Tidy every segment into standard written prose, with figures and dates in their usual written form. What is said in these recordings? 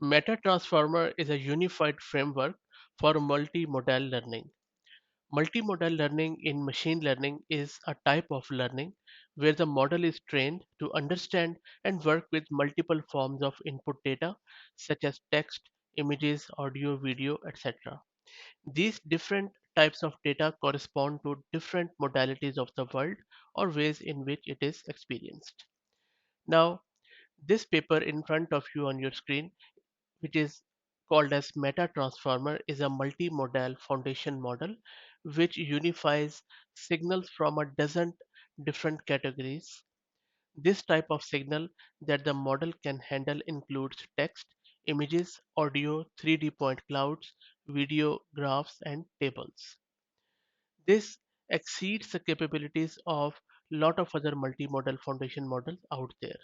MetaTransformer is a unified framework for multimodal learning. Multimodal learning in machine learning is a type of learning where the model is trained to understand and work with multiple forms of input data such as text, images, audio, video, etc. These different types of data correspond to different modalities of the world or ways in which it is experienced. Now, this paper in front of you on your screen, which is called as MetaTransformer, is a multimodal foundation model which unifies signals from a dozen different categories. This type of signal that the model can handle includes text, images, audio, 3D point clouds, video, graphs, and tables. This exceeds the capabilities of a lot of other multimodal foundation models out there.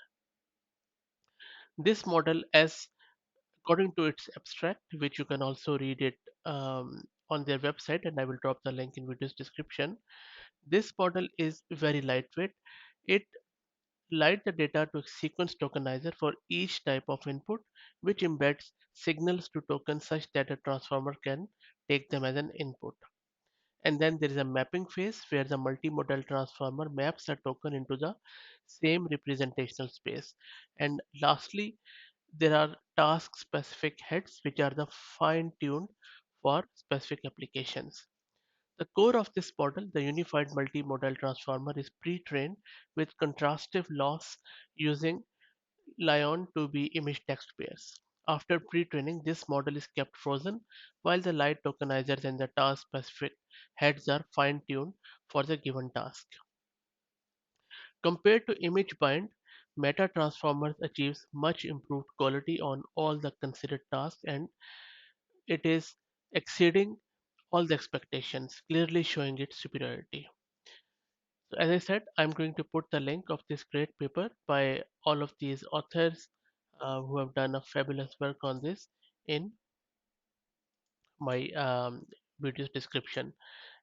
This model, as according to its abstract, which you can also read it on their website, and I will drop the link in video's description. This model is very lightweight. It light the data to a sequence tokenizer for each type of input, which embeds signals to tokens such that a transformer can take them as an input. And then there is a mapping phase where the multimodal transformer maps a token into the same representational space. And lastly, there are task specific heads which are the fine tuned for specific applications. The core of this model, the unified multimodal transformer, is pre-trained with contrastive loss using Lion to be image text pairs. After pre-training, this model is kept frozen while the light tokenizers and the task specific heads are fine-tuned for the given task. Compared to image bind, Meta Transformers achieves much improved quality on all the considered tasks, and it is exceeding all the expectations, clearly showing its superiority. So as I said, I'm going to put the link of this great paper by all of these authors who have done a fabulous work on this in my video's description.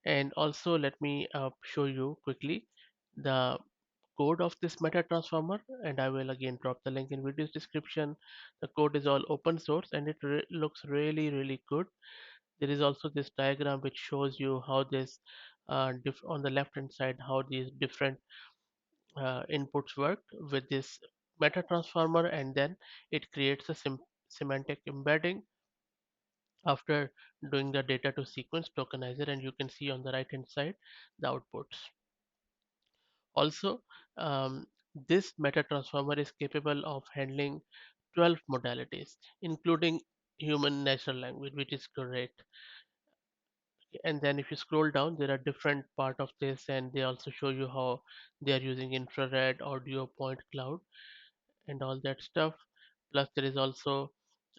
And also let me show you quickly the code of this meta transformer, and I will again drop the link in video's description. The code is all open source and it looks really good. There is also this diagram which shows you how this on the left hand side how these different inputs work with this meta transformer, and then it creates a semantic embedding after doing the data to sequence tokenizer, and you can see on the right hand side the outputs. Also, this meta transformer is capable of handling 12 modalities including human natural language, which is great. And then if you scroll down, there are different part of this, and they also show you how they are using infrared, audio, point cloud, and all that stuff. Plus, there is also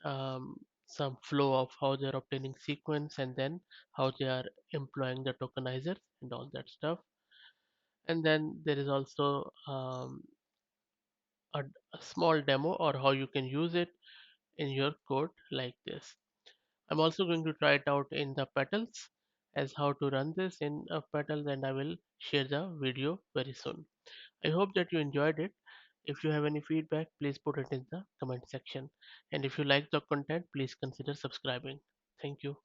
some flow of how they are obtaining sequence, and then how they are employing the tokenizers and all that stuff. And then there is also a small demo or how you can use it in your code like this. I'm also going to try it out in the petals as how to run this in petals, and I will share the video very soon. I hope that you enjoyed it. If you have any feedback, please put it in the comment section. And if you like the content, please consider subscribing. Thank you.